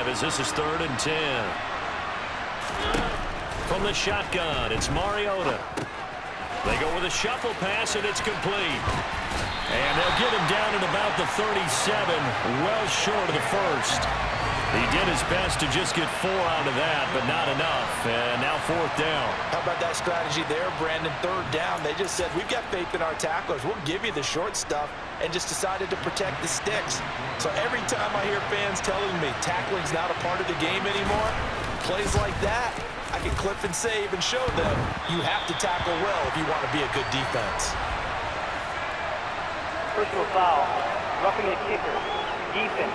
drive as this is 3rd and 10. From the shotgun, it's Mariota. They go with a shuffle pass, and it's complete. And they'll get him down at about the 37, well short of the first. He did his best to just get 4 out of that, but not enough. And now 4th down. How about that strategy there, Brandon? 3rd down. They just said, we've got faith in our tacklers. We'll give you the short stuff, and just decided to protect the sticks. So every time I hear fans telling me tackling's not a part of the game anymore, plays like that, I can clip and save and show them you have to tackle well if you want to be a good defense. Personal foul. Roughing the kicker. Defense.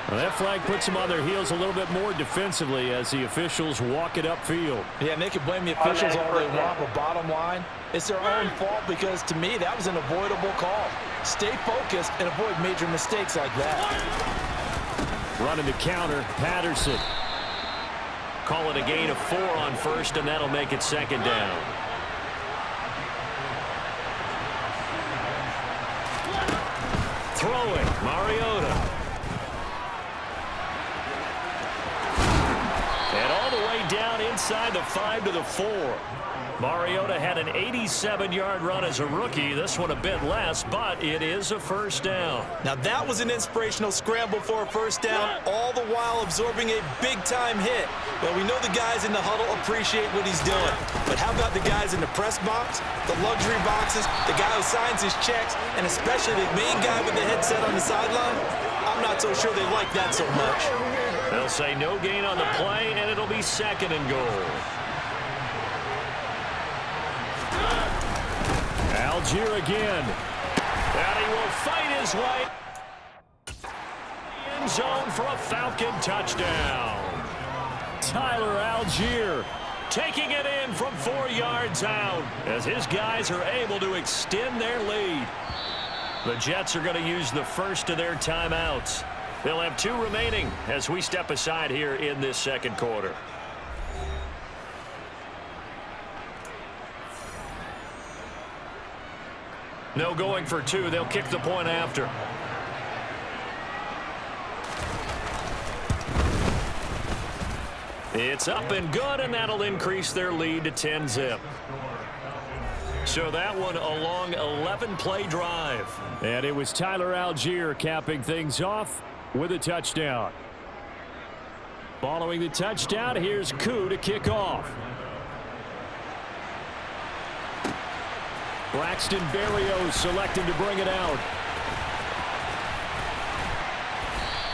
Well, that flag puts them on their heels a little bit more defensively as the officials walk it upfield. Yeah, and they can blame the officials all they want, but bottom line, it's their own fault because, to me, that was an avoidable call. Stay focused and avoid major mistakes like that. Running the counter, Patterson. Call it a gain of 4 on 1st, and that'll make it 2nd down. Throwing, Mariota. And all the way down inside the 5 to the 4. Mariota had an 87-yard run as a rookie. This one a bit less, but it is a 1st down. Now that was an inspirational scramble for a 1st down, all the while absorbing a big-time hit. Well, we know the guys in the huddle appreciate what he's doing. But how about the guys in the press box, the luxury boxes, the guy who signs his checks, and especially the main guy with the headset on the sideline? I'm not so sure they like that so much. They'll say no gain on the play, and it'll be 2nd and goal. Algier again. And he will fight his way end zone for a Falcon touchdown. Tyler Algier taking it in from 4 yards out as his guys are able to extend their lead. The Jets are going to use the first of their timeouts. They'll have 2 remaining as we step aside here in this 2nd quarter. No going for 2. They'll kick the point after. It's up and good, and that'll increase their lead to 10-zip. So that one a long 11-play drive. And it was Tyler Algier capping things off with a touchdown. Following the touchdown, here's Koo to kick off. Braxton Berrios selecting to bring it out.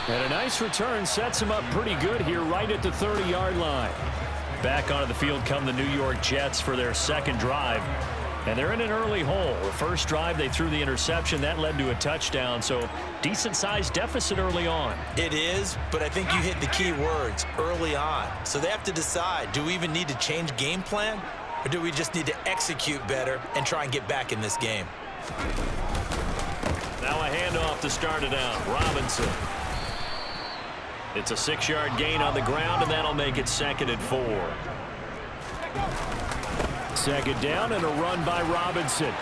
And a nice return sets him up pretty good here right at the 30-yard line. Back onto the field come the New York Jets for their 2nd drive. And they're in an early hole. The first drive, they threw the interception. That led to a touchdown, so decent-sized deficit early on. It is, but I think you hit the key words, early on. So they have to decide, do we even need to change game plan? Or do we just need to execute better and try and get back in this game? Now a handoff to start it out. Robinson. It's a 6-yard gain on the ground, and that'll make it 2nd and 4. 2nd down and a run by Robinson.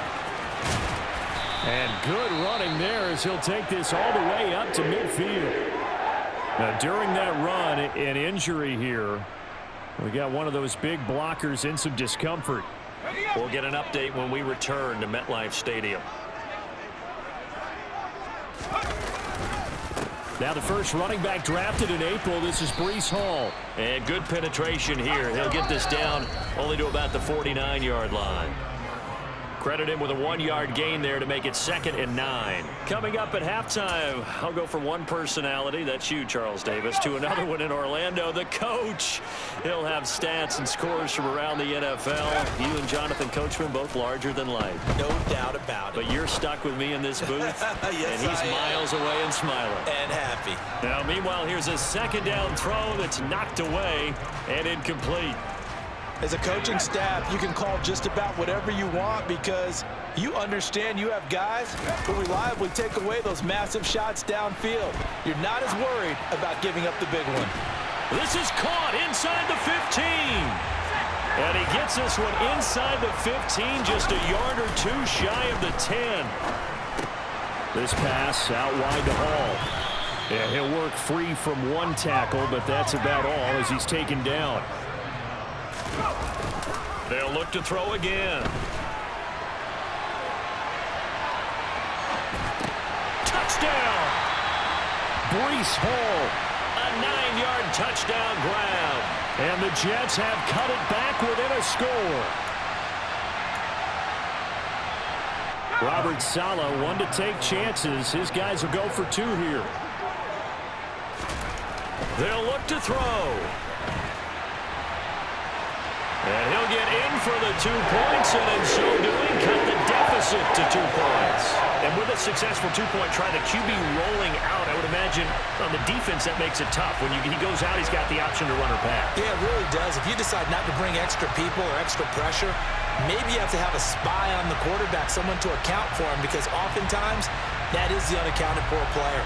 And good running there as he'll take this all the way up to midfield. Now during that run, an injury here. We got one of those big blockers in some discomfort. We'll get an update when we return to MetLife Stadium. Now the first running back drafted in April. This is Breece Hall. And good penetration here. He'll get this down only to about the 49-yard line. Credit him with a 1-yard gain there to make it 2nd and 9. Coming up at halftime, I'll go from one personality, that's you, Charles Davis, to another one in Orlando, the coach. He'll have stats and scores from around the NFL. You and Jonathan Coachman both larger than life. No doubt about it. But you're stuck with me in this booth, yes, and he's miles away and smiling. And happy. Now, meanwhile, here's a 2nd down throw that's knocked away and incomplete. As a coaching staff, you can call just about whatever you want because you understand you have guys who reliably take away those massive shots downfield. You're not as worried about giving up the big one. This is caught inside the 15. And he gets this one inside the 15, just a yard or 2 shy of the 10. This pass out wide to Hall. Yeah, he'll work free from one tackle, but that's about all as he's taken down. They'll look to throw again. Touchdown! Breece Hall, a 9-yard touchdown grab. And the Jets have cut it back within a score. Robert Saleh, one to take chances. His guys will go for 2 here. They'll look to throw. And he'll get in for the 2 points, and in so doing, cut the deficit to 2 points. And with a successful 2-point try, the QB rolling out, I would imagine on the defense that makes it tough. When he goes out, he's got the option to run or pass. Yeah, it really does. If you decide not to bring extra people or extra pressure, maybe you have to have a spy on the quarterback, someone to account for him, because oftentimes that is the unaccounted for player.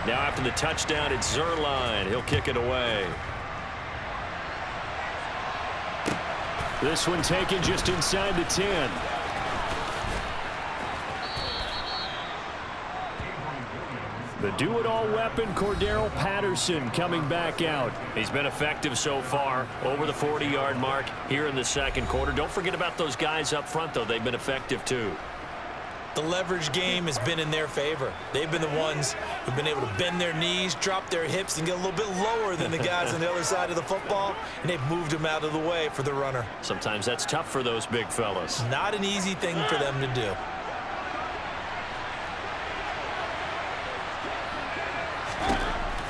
Now after the touchdown, it's Zerline. He'll kick it away. This one taken just inside the 10. The do-it-all weapon, Cordero Patterson, coming back out. He's been effective so far, over the 40-yard mark here in the second quarter. Don't forget about those guys up front, though. They've been effective, too. The leverage game has been in their favor. They've been the ones who've been able to bend their knees, drop their hips, and get a little bit lower than the guys on the other side of the football, and they've moved them out of the way for the runner. Sometimes that's tough for those big fellas. Not an easy thing for them to do.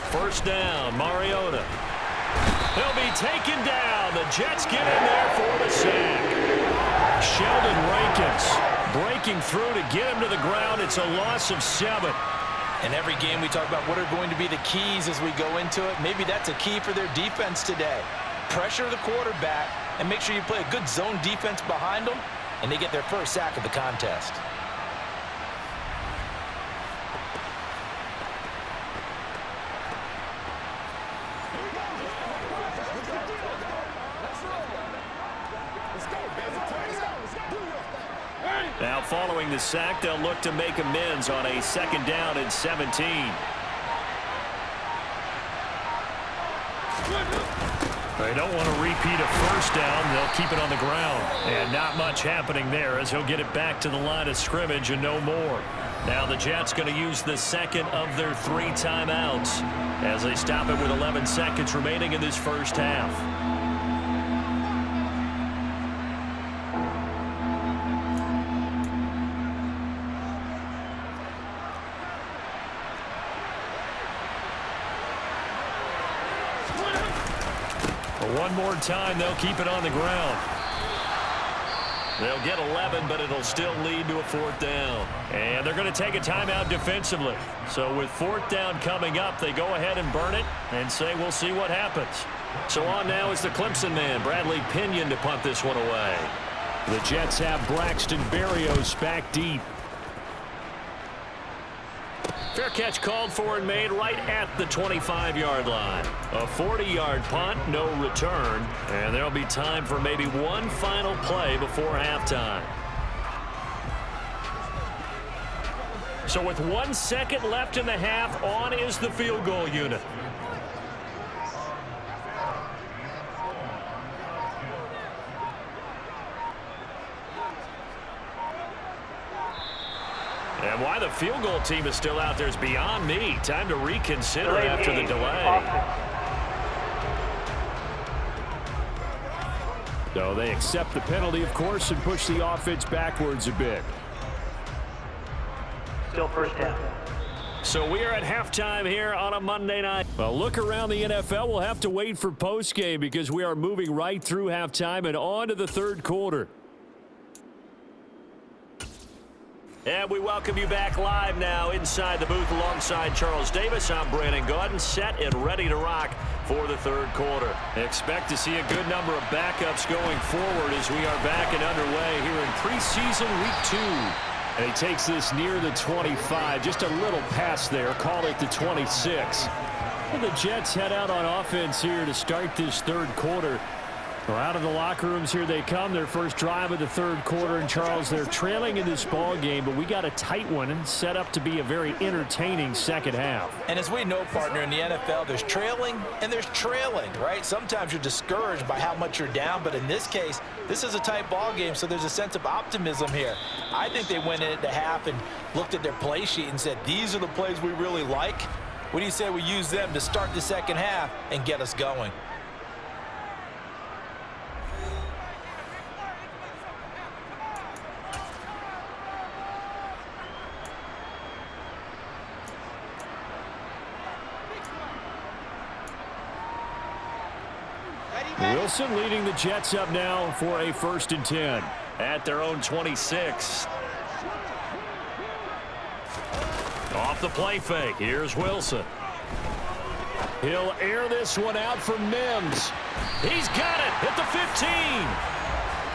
First down, Mariota. He'll be taken down. The Jets get in there for the sack. Sheldon Rankins breaking through to get him to the ground. It's a loss of 7. In every game we talk about what are going to be the keys as we go into it. Maybe that's a key for their defense today. Pressure the quarterback and make sure you play a good zone defense behind them, and they get their first sack of the contest. Now following the sack, they'll look to make amends on a 2nd down and 17. They don't want to repeat a first down. They'll keep it on the ground. And not much happening there as he'll get it back to the line of scrimmage and no more. Now the Jets going to use the second of their 3 timeouts as they stop it with 11 seconds remaining in this first half. One more time, they'll keep it on the ground. They'll get 11, but it'll still lead to a 4th down. And they're going to take a timeout defensively. So with 4th down coming up, they go ahead and burn it and say we'll see what happens. So on now is the Clemson man, Bradley Pinion, to punt this one away. The Jets have Braxton Berrios back deep. Fair catch called for and made right at the 25-yard line. A 40-yard punt, no return, and there'll be time for maybe one final play before halftime. So with 1 second left in the half, on is the field goal unit. And why the field goal team is still out there is beyond me. Time to reconsider after the delay. So they accept the penalty, of course, and push the offense backwards a bit. Still first down. So we are at halftime here on a Monday night. Well, look around the NFL. We'll have to wait for postgame because we are moving right through halftime and on to the third quarter. And we welcome you back live now inside the booth alongside Charles Davis. I'm Brandon Gaudin, set and ready to rock for the third quarter. Expect to see a good number of backups going forward as we are back and underway here in preseason week 2. And he takes this near the 25, just a little past there, call it the 26. And the Jets head out on offense here to start this third quarter. Well, out of the locker rooms here they come, their first drive of the third quarter. And Charles, they're trailing in this ball game, but we got a tight one and set up to be a very entertaining second half. And as we know, partner, in the NFL, there's trailing and there's trailing, right? Sometimes you're discouraged by how much you're down, but in this case, this is a tight ball game, so there's a sense of optimism here. I think they went into half and looked at their play sheet and said, these are the plays we really like. What do you say we use them to start the second half and get us going? Wilson leading the Jets up now for a 1st and 10 at their own 26. Off the play fake. Here's Wilson. He'll air this one out for Mims. He's got it at the 15.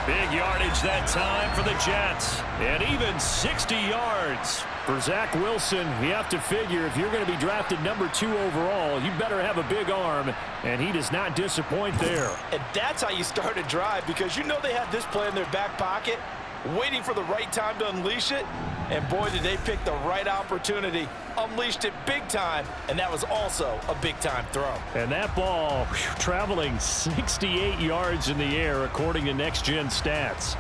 Big yardage that time for the Jets. And even 60 yards. For Zach Wilson, you have to figure if you're going to be drafted number 2 overall, you better have a big arm, and he does not disappoint there. And that's how you start a drive, because you know they have this play in their back pocket, waiting for the right time to unleash it. And boy, did they pick the right opportunity, unleashed it big time, and that was also a big-time throw. And that ball traveling 68 yards in the air, according to Next Gen Stats.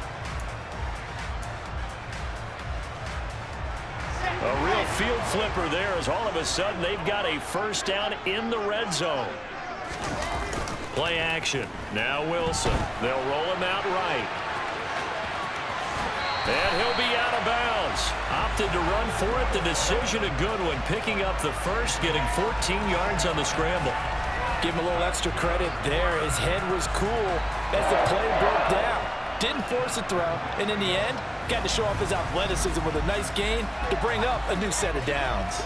A real field flipper there as all of a sudden they've got a first down in the red zone. Play action. Now Wilson. They'll roll him out right. And he'll be out of bounds. Opted to run for it. The decision a good one. Picking up the first, getting 14 yards on the scramble. Give him a little extra credit there. His head was cool as the play broke down. Didn't force a throw, and in the end, got to show off his athleticism with a nice gain to bring up a new set of downs.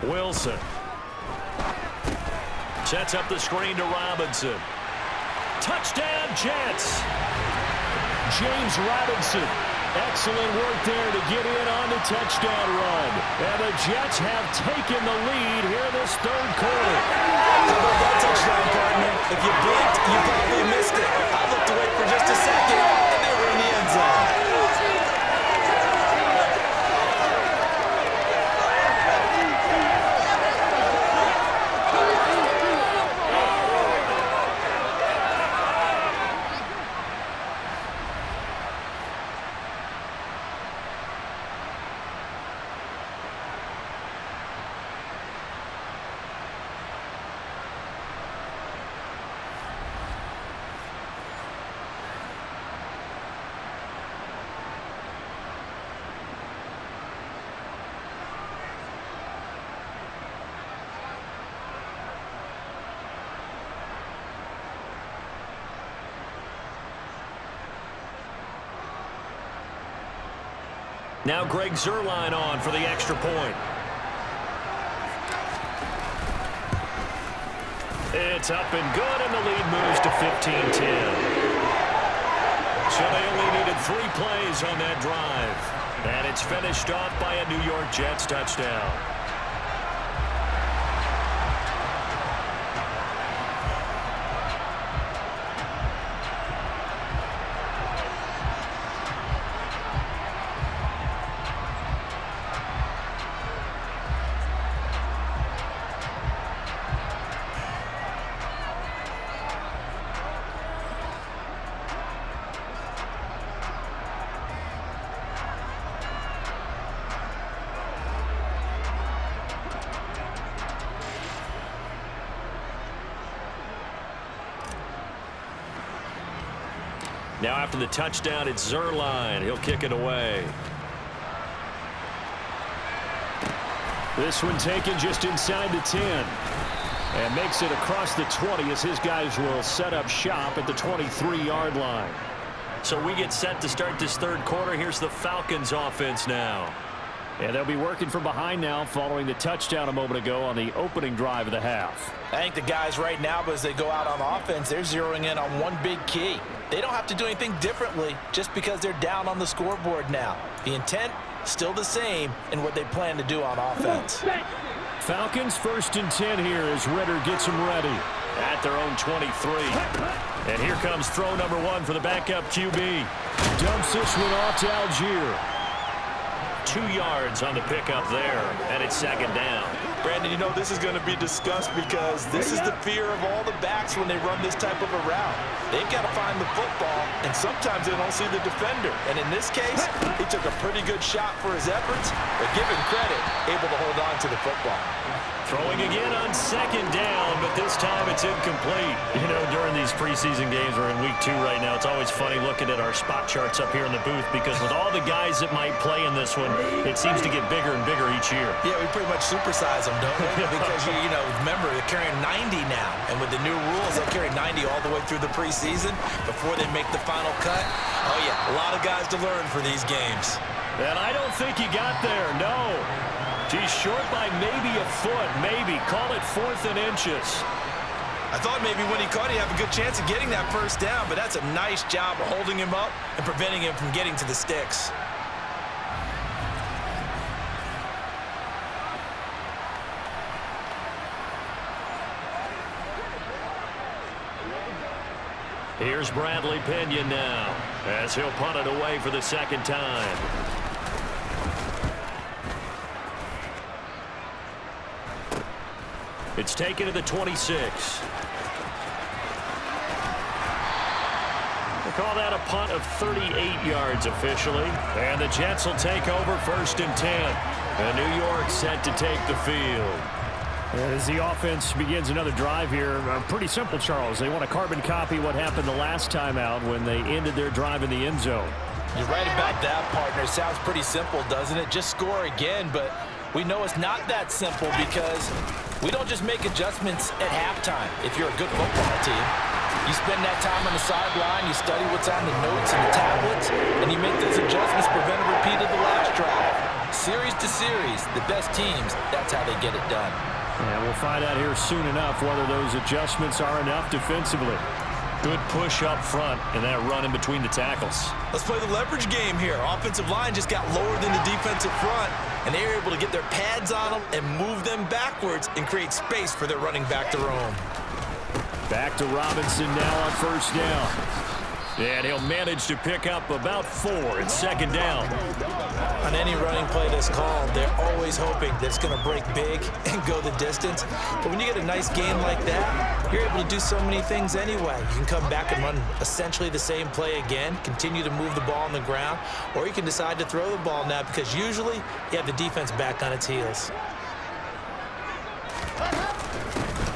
Wilson sets up the screen to Robinson. Touchdown, Jets. James Robinson. Excellent work there to get in on the touchdown run. And the Jets have taken the lead here in this third quarter. How about that touchdown, partner? If you blinked, you probably missed it. I looked away for just a second, and they were in the end zone. Now Greg Zuerlein on for the extra point. It's up and good, and the lead moves to 15-10. So they only needed 3 plays on that drive. And it's finished off by a New York Jets touchdown. Now after the touchdown, it's Zerline. He'll kick it away. This one taken just inside the 10. And makes it across the 20 as his guys will set up shop at the 23-yard line. So we get set to start this third quarter. Here's the Falcons offense now. And they'll be working from behind now following the touchdown a moment ago on the opening drive of the half. I think the guys right now, as they go out on offense, they're zeroing in on one big key. They don't have to do anything differently just because they're down on the scoreboard now. The intent, still the same in what they plan to do on offense. Falcons 1st and 10 here as Ritter gets them ready. At their own 23. And here comes throw number 1 for the backup QB. Dumps this one off to Algier. 2 yards on the pickup there, and it's second down. Brandon, you know this is going to be discussed because this is the fear of all the backs when they run this type of a route. They've got to find the football, and sometimes they don't see the defender. And in this case, he took a pretty good shot for his efforts, but give him credit, able to hold on to the football. Throwing again on second down, but this time it's incomplete. You know, during these preseason games, we're in week 2 right now, it's always funny looking at our spot charts up here in the booth because with all the guys that might play in this one, it seems to get bigger and bigger each year. Yeah, we pretty much supersize them, don't we? Because, you know, remember, they're carrying 90 now. And with the new rules, they'll carry 90 all the way through the preseason before they make the final cut. Oh, yeah, a lot of guys to learn for these games. And I don't think he got there, no. He's short by maybe a foot, maybe. Call it 4th and inches. I thought maybe when he caught, he'd have a good chance of getting that first down, but that's a nice job of holding him up and preventing him from getting to the sticks. Here's Bradley Pinion now as he'll punt it away for the second time. It's taken to the 26. They call that a punt of 38 yards officially. And the Jets will take over 1st and 10. And New York set to take the field. As the offense begins another drive here, pretty simple, Charles. They want to carbon copy what happened the last time out when they ended their drive in the end zone. You're right about that, partner. Sounds pretty simple, doesn't it? Just score again, but we know it's not that simple because we don't just make adjustments at halftime if you're a good football team. You spend that time on the sideline, you study what's on the notes and the tablets, and you make those adjustments, prevent a repeat of the last drive. Series to series, the best teams, that's how they get it done. And we'll find out here soon enough whether those adjustments are enough defensively. Good push up front and that run in between the tackles. Let's play the leverage game here. Offensive line just got lower than the defensive front, and they were able to get their pads on them and move them backwards and create space for their running back to roam. Back to Robinson now on 1st down. And he'll manage to pick up about 4. It's second down. On any running play that's called, they're always hoping that it's going to break big and go the distance. But when you get a nice game like that, you're able to do so many things anyway. You can come back and run essentially the same play again, continue to move the ball on the ground, or you can decide to throw the ball now because usually you have the defense back on its heels.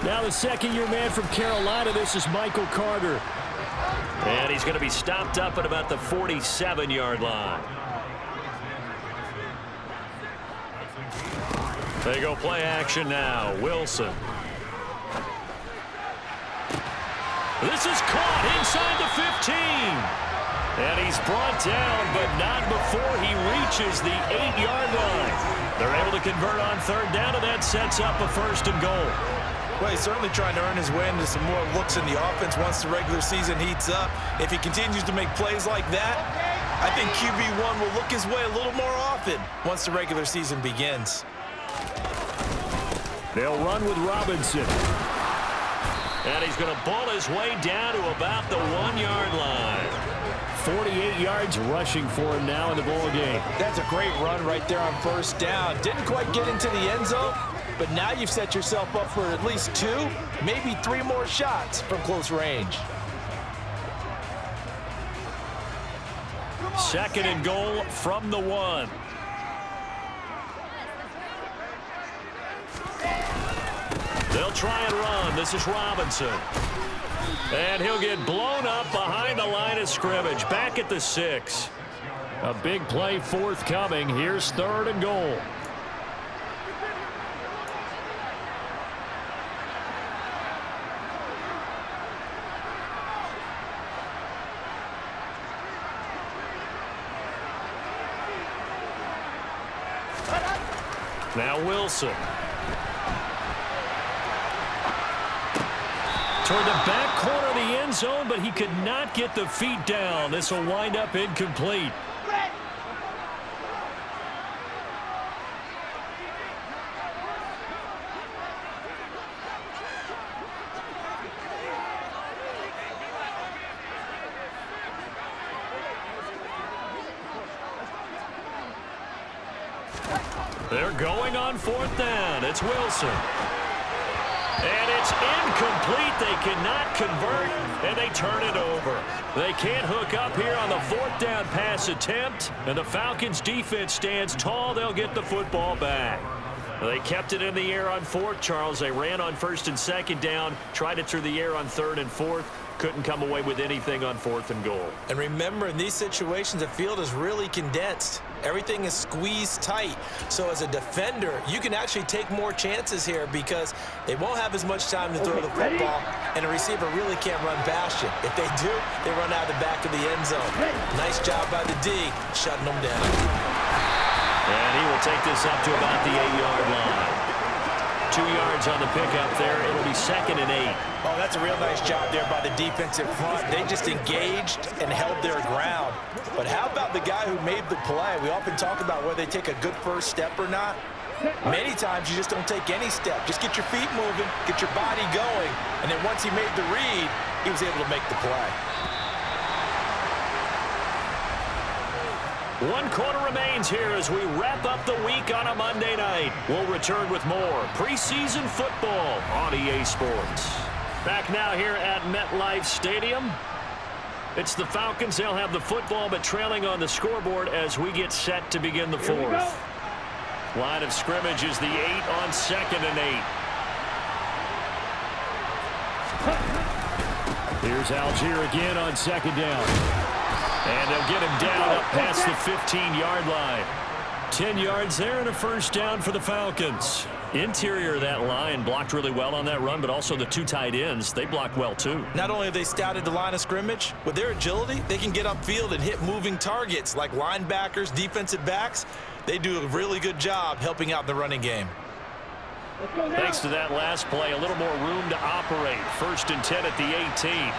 Now the second-year man from Carolina, this is Michael Carter. And he's going to be stopped up at about the 47-yard line. They go play action now. Wilson. This is caught inside the 15. And he's brought down, but not before he reaches the 8-yard line. They're able to convert on 3rd down, and that sets up a 1st and goal. Well, he's certainly trying to earn his way into some more looks in the offense once the regular season heats up. If he continues to make plays like that, I think QB1 will look his way a little more often once the regular season begins. They'll run with Robinson. And he's going to ball his way down to about the 1-yard line. 48 yards rushing for him now in the ball game. That's a great run right there on 1st down. Didn't quite get into the end zone, but now you've set yourself up for at least 2, maybe 3 more shots from close range. 2nd and goal from the 1. They'll try and run. This is Robinson. And he'll get blown up behind the line of scrimmage, back at the 6. A big play forthcoming. Here's 3rd and goal. Now Wilson. Toward the back corner of the end zone, but he could not get the feet down. This will wind up incomplete. They're going on 4th down. It's Wilson. And it's incomplete. They cannot convert, and they turn it over. They can't hook up here on the 4th down pass attempt, and the Falcons' defense stands tall. They'll get the football back. They kept it in the air on 4th, Charles. They ran on 1st and 2nd down, tried it through the air on 3rd and 4th. Couldn't come away with anything on 4th and goal. And remember, in these situations, the field is really condensed. Everything is squeezed tight. So as a defender, you can actually take more chances here because they won't have as much time to throw the football, and a receiver really can't run past you. If they do, they run out the back of the end zone. Nice job by the D, shutting them down. And he will take this up to about the 8-yard line. 2 yards on the pickup there. It'll be 2nd and 8. Oh, that's a real nice job there by the defensive front. They just engaged and held their ground. But how about the guy who made the play? We often talk about whether they take a good first step or not. Many times you just don't take any step. Just get your feet moving, get your body going, and then once he made the read, he was able to make the play. 1 quarter remains here as we wrap up the week on a Monday night. We'll return with more preseason football on EA Sports. Back now here at MetLife Stadium. It's the Falcons. They'll have the football, but trailing on the scoreboard as we get set to begin the 4th. Line of scrimmage is the 8 on 2nd and 8. Here's Algier again on 2nd down. And they'll get him down up past the 15-yard line. 10 yards there and a 1st down for the Falcons. Interior of that line blocked really well on that run, but also the 2 tight ends, they blocked well too. Not only have they scouted the line of scrimmage, with their agility, they can get upfield and hit moving targets like linebackers, defensive backs. They do a really good job helping out the running game. Thanks to that last play, a little more room to operate. 1st and 10 at the 18.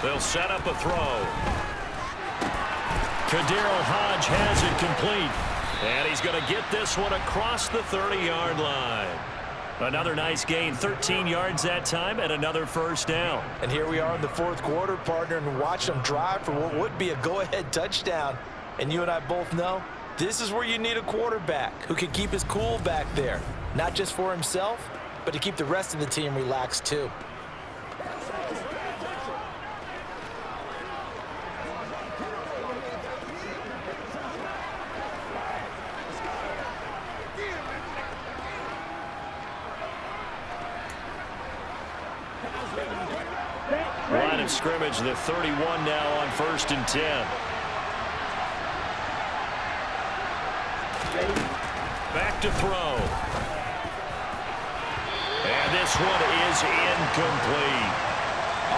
They'll set up a throw. Kaderl Hodge has it complete. And he's going to get this one across the 30-yard line. Another nice gain, 13 yards that time, and another 1st down. And here we are in the 4th quarter, partner, and watch them drive for what would be a go-ahead touchdown. And you and I both know this is where you need a quarterback who can keep his cool back there. Not just for himself, but to keep the rest of the team relaxed too. Line of scrimmage, the 31 now on 1st and 10. Back to throw. And this one is incomplete.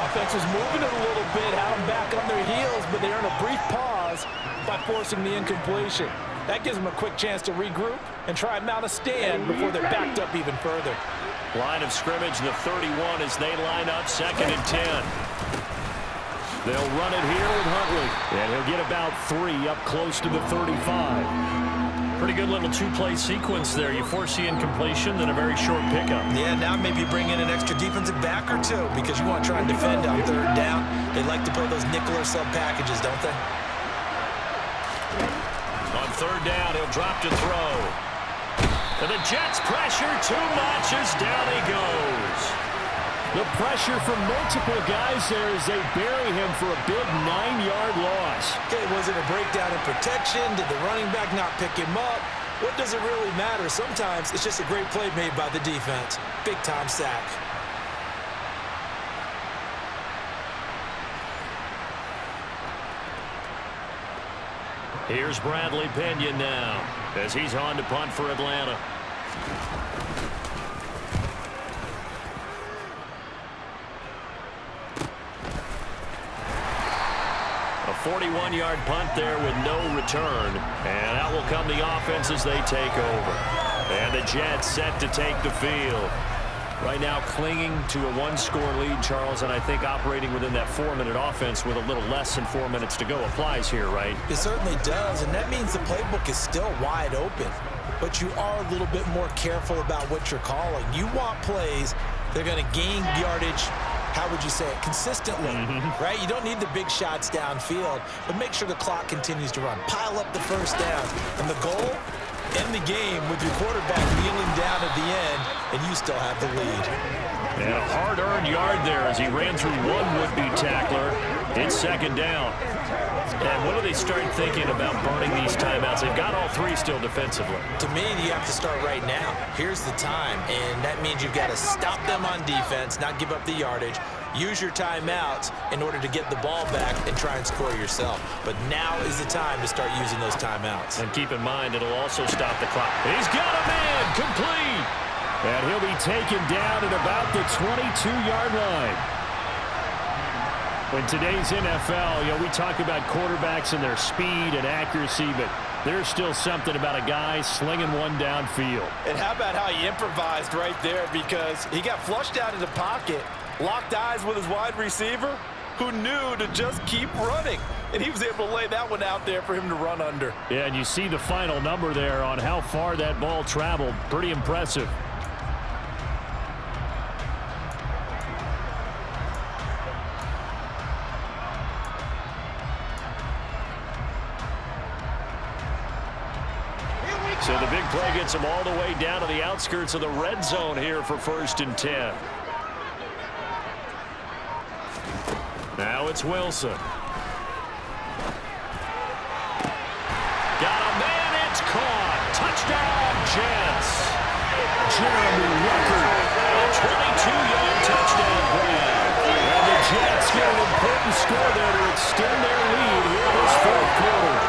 Offense was moving it a little bit, had them back on their heels, but they earn a brief pause by forcing the incompletion. That gives them a quick chance to regroup and try and mount a stand before they're backed up even further. Line of scrimmage, the 31 as they line up 2nd and 10. They'll run it here with Huntley. And he'll get about 3 up close to the 35. Pretty good little 2-play sequence there. You force the incompletion, then a very short pickup. Yeah, now maybe bring in an extra defensive back or 2 because you want to try and defend on 3rd down. They like to play those nickel or sub packages, don't they? On 3rd down, he'll drop to throw. And the Jets pressure too much as down he goes. The pressure from multiple guys there as they bury him for a big 9-yard loss. Okay, was it a breakdown in protection? Did the running back not pick him up? What does it really matter? Sometimes it's just a great play made by the defense. Big-time sack. Here's Bradley Pinion now as he's on to punt for Atlanta. A 41-yard punt there with no return. And out will come the offense as they take over. And the Jets set to take the field. Right now clinging to a one-score lead, Charles, and I think operating within that 4-minute offense with a little less than 4 minutes to go applies here, right? It certainly does, and that means the playbook is still wide open. But you are a little bit more careful about what you're calling. You want plays that are going to gain yardage, how would you say it, consistently, right? You don't need the big shots downfield, but make sure the clock continues to run. Pile up the first downs. And the goal? End the game with your quarterback kneeling down at the end, and you still have the lead. And a hard-earned yard there as he ran through one would-be tackler. It's second down. And when do they start thinking about burning these timeouts? They've got all three still defensively. To me, you have to start right now. Here's the time, and that means you've got to stop them on defense, not give up the yardage. Use your timeouts in order to get the ball back and try and score yourself. But now is the time to start using those timeouts. And keep in mind, it'll also stop the clock. He's got a man, complete. And he'll be taken down at about the 22-yard line. In today's NFL, we talk about quarterbacks and their speed and accuracy, but there's still something about a guy slinging one downfield. And how about how he improvised right there, because he got flushed out of the pocket, locked eyes with his wide receiver, who knew to just keep running. And he was able to lay that one out there for him to run under. Yeah, and you see the final number there on how far that ball traveled. Pretty impressive. So the big play gets him all the way down to the outskirts of the red zone here for 1st and 10. Now it's Wilson. Got a man, it's caught. Touchdown, Jets. Jeremy Ruckert. A 22-yard touchdown grab. And the Jets get an important score there to extend their lead here in this fourth quarter.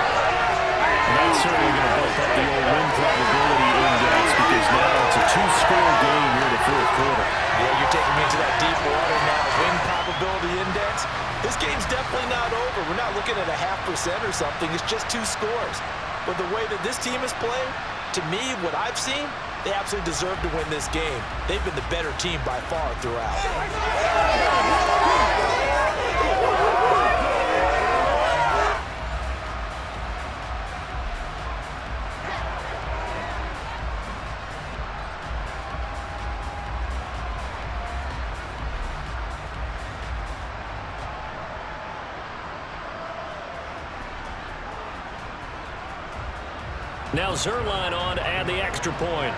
And that's certainly going to bump up the old win probability index, because now it's a 2-score game here in the fourth quarter. Yeah, you're taking me into that deep water now. Win probability index. This game's definitely not over. We're not looking at a 0.5% or something. It's just 2 scores. But the way that this team has played, to me, what I've seen, they absolutely deserve to win this game. They've been the better team by far throughout. Now Zerline on to add the extra point.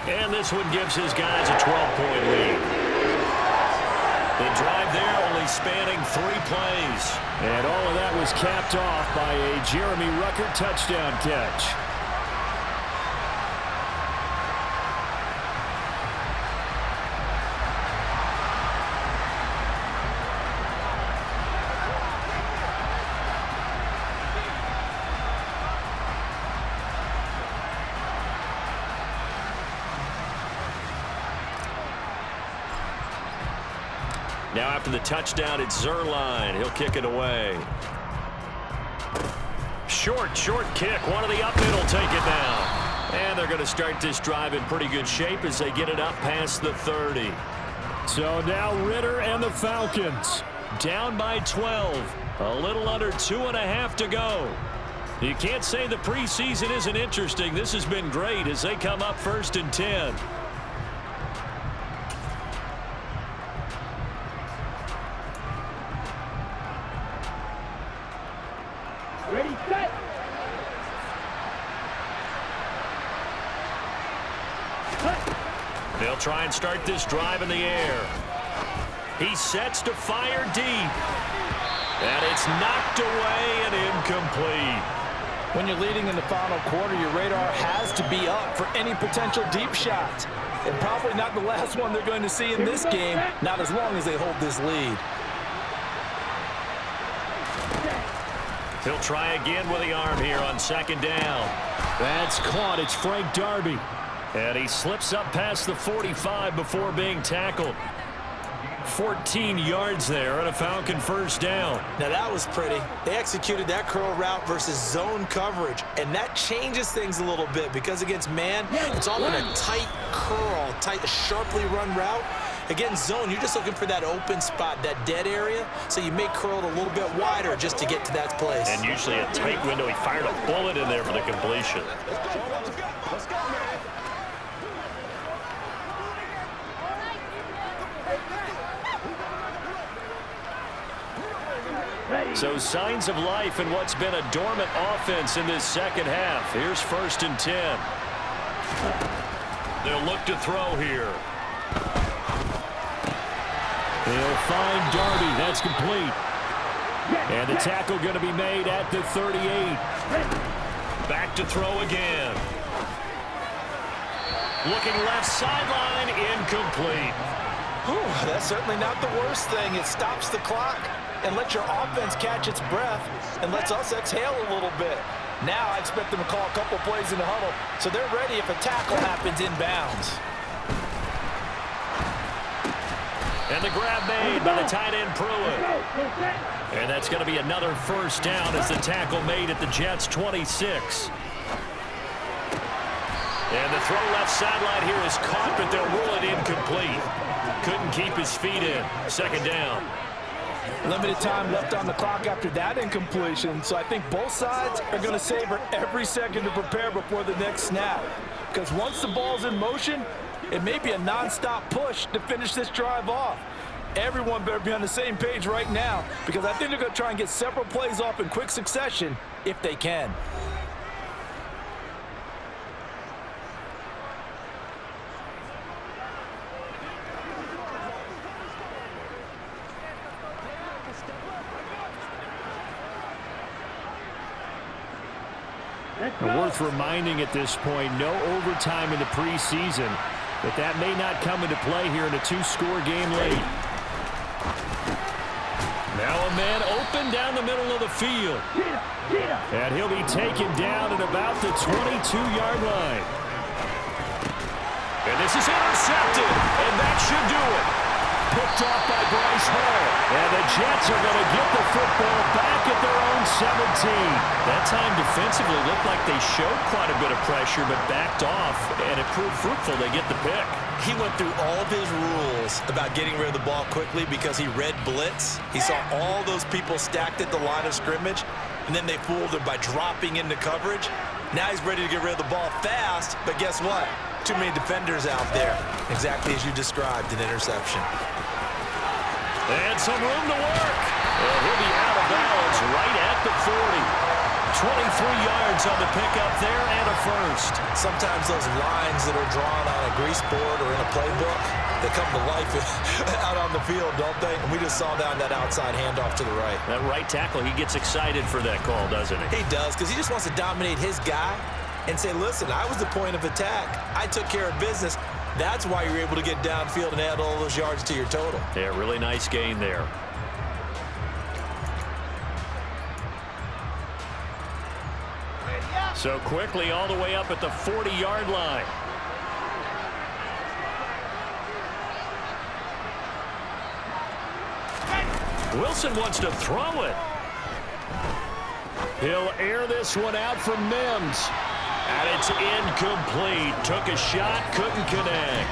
And this one gives his guys a 12-point lead. The drive there only spanning 3 plays. And all of that was capped off by a Jeremy Ruckert touchdown catch. Now after the touchdown, it's Zerline. He'll kick it away. Short kick. One of the up mid will take it down. And they're going to start this drive in pretty good shape as they get it up past the 30. So now Ritter and the Falcons down by 12. A little under 2.5 to go. You can't say the preseason isn't interesting. This has been great as they come up 1st and 10. Ready, set. They'll try and start this drive in the air. He sets to fire deep. And it's knocked away and incomplete. When you're leading in the final quarter, your radar has to be up for any potential deep shots. And probably not the last one they're going to see in this game, not as long as they hold this lead. He'll try again with the arm here on second down. That's caught. It's Frank Darby. And he slips up past the 45 before being tackled. 14 yards there and a Falcon first down. Now that was pretty. They executed that curl route versus zone coverage, and that changes things a little bit because against man, it's often a tight curl, sharply run route. Against zone, you're just looking for that open spot, that dead area, so you may curl it a little bit wider just to get to that place. And usually a tight window. He fired a bullet in there for the completion. Let's go, man. So signs of life in what's been a dormant offense in this second half. Here's 1st and 10. They'll look to throw here. They'll find Darby. That's complete. And the tackle going to be made at the 38. Back to throw again. Looking left sideline, incomplete. Whew, that's certainly not the worst thing. It stops the clock and lets your offense catch its breath and lets us exhale a little bit. Now I expect them to call a couple plays in the huddle so they're ready if a tackle happens inbounds. And the grab made by the tight end Pruitt. And that's going to be another first down as the tackle made at the Jets' 26. And the throw left sideline here is caught, but they'll rule it incomplete. Couldn't keep his feet in. Second down. Limited time left on the clock after that incompletion, so I think both sides are going to savor every second to prepare before the next snap. Because once the ball's in motion, it may be a non-stop push to finish this drive off. Everyone better be on the same page right now because I think they're going to try and get several plays off in quick succession if they can. Worth reminding at this point, no overtime in the preseason, but that may not come into play here in a 2-score game late. Now a man open down the middle of the field. And he'll be taken down at about the 22-yard line. And this is intercepted, and that should do it. Picked off by Bryce Hall. And the Jets are going to get the football back at their own 17. That time defensively looked like they showed quite a bit of pressure but backed off, and it proved fruitful. They get the pick. He went through all of his rules about getting rid of the ball quickly because he read blitz. He saw all those people stacked at the line of scrimmage, and then they fooled him by dropping into coverage. Now he's ready to get rid of the ball fast, but guess what? Too many defenders out there. Exactly as you described, an interception. And some room to work. And he'll be out of bounds right at the 40. 23 yards on the pickup there and a first. Sometimes those lines that are drawn on a grease board or in a playbook, they come to life out on the field, don't they? And we just saw that on that outside handoff to the right. That right tackle, he gets excited for that call, doesn't he? He does, because he just wants to dominate his guy and say, listen, I was the point of attack. I took care of business. That's why you're able to get downfield and add all those yards to your total. Yeah, really nice gain there. So quickly all the way up at the 40-yard line. Wilson wants to throw it. He'll air this one out for Mims. And it's incomplete. Took a shot, couldn't connect.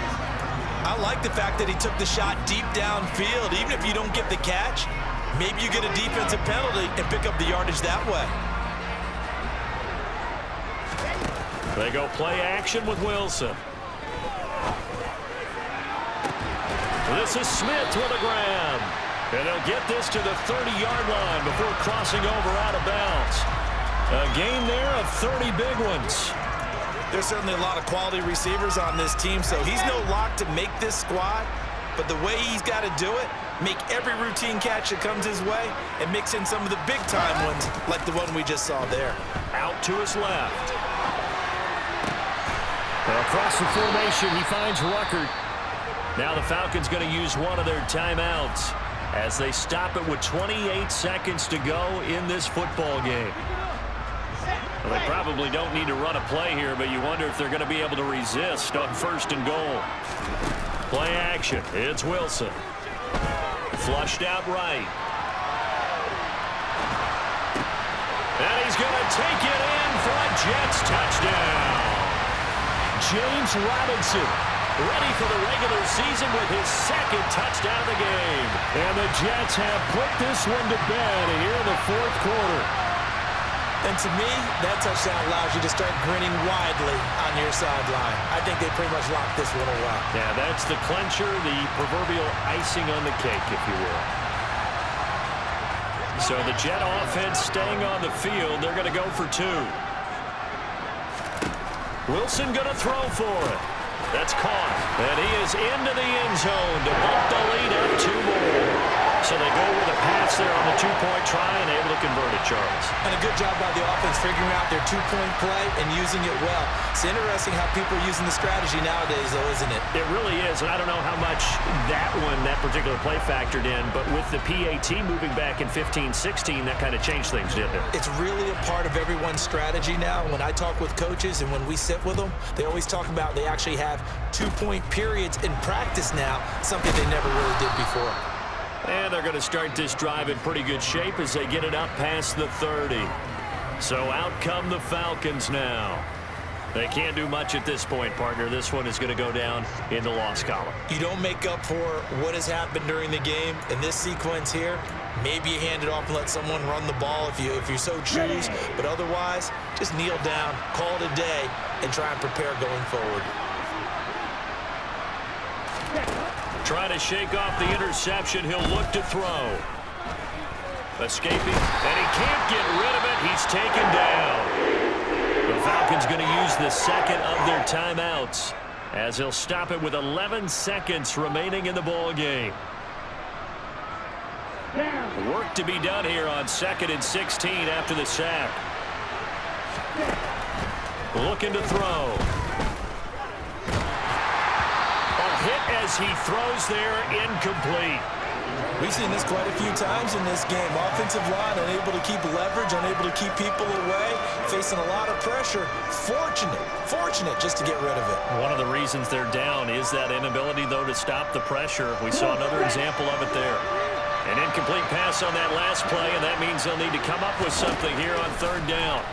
I like the fact that he took the shot deep downfield. Even if you don't get the catch, maybe you get a defensive penalty and pick up the yardage that way. They go play action with Wilson. This is Smith with a grab. And they'll get this to the 30-yard line before crossing over out of bounds. A gain there of 30 big ones. There's certainly a lot of quality receivers on this team, so he's no lock to make this squad. But the way he's got to do it, make every routine catch that comes his way, and mix in some of the big-time ones like the one we just saw there. Out to his left. Across the formation, he finds Ruckert. Now the Falcons going to use one of their timeouts as they stop it with 28 seconds to go in this football game. Well, they probably don't need to run a play here, but you wonder if they're going to be able to resist on 1st and goal. Play action. It's Wilson. Flushed out right. And he's going to take it in for a Jets touchdown. James Robinson ready for the regular season with his 2nd touchdown of the game. And the Jets have put this one to bed here in the 4th quarter. And to me, that touchdown allows you to start grinning widely on your sideline. I think they pretty much locked this one away. Yeah, that's the clincher, the proverbial icing on the cake, if you will. So the Jet offense staying on the field. They're going to go for 2. Wilson going to throw for it. That's caught. And he is into the end zone to bump the lead up 2 more. So they go with a pass there on the 2-point try and able to convert it, Charles. And a good job by the offense figuring out their 2-point play and using it well. It's interesting how people are using the strategy nowadays, though, isn't it? It really is. And I don't know how much that particular play factored in, but with the PAT moving back in 15-16, that kind of changed things, didn't it? It's really a part of everyone's strategy now. When I talk with coaches and when we sit with them, they always talk about they actually have 2-point periods in practice now, something they never really did before. And they're going to start this drive in pretty good shape as they get it up past the 30. So out come the Falcons now. They can't do much at this point, partner. This one is going to go down in the loss column. You don't make up for what has happened during the game. In this sequence here, maybe you hand it off and let someone run the ball if you so choose. But otherwise, just kneel down, call it a day, and try and prepare going forward. Trying to shake off the interception. He'll look to throw. Escaping, and he can't get rid of it. He's taken down. The Falcons going to use the 2nd of their timeouts as he'll stop it with 11 seconds remaining in the ball game. Work to be done here on 2nd and 16 after the sack. Looking to throw. Hit as he throws there, incomplete. We've seen this quite a few times in this game. Offensive line unable to keep leverage, unable to keep people away, facing a lot of pressure. Fortunate just to get rid of it. One of the reasons they're down is that inability, though, to stop the pressure. We saw another example of it there. An incomplete pass on that last play, and that means they'll need to come up with something here on 3rd down.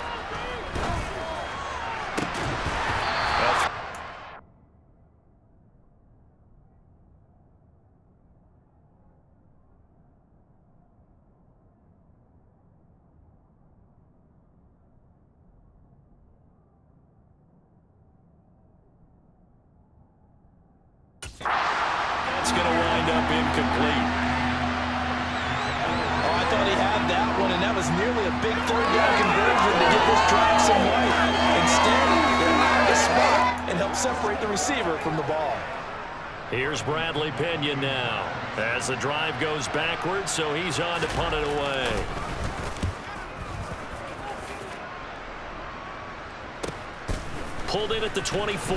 It's going to wind up incomplete. Oh, I thought he had that one, and that was nearly a big 3rd down conversion to give this drive some life. Instead, they're out of the spot and help separate the receiver from the ball. Here's Bradley Pinion now as the drive goes backwards, so he's on to punt it away. Pulled in at the 24.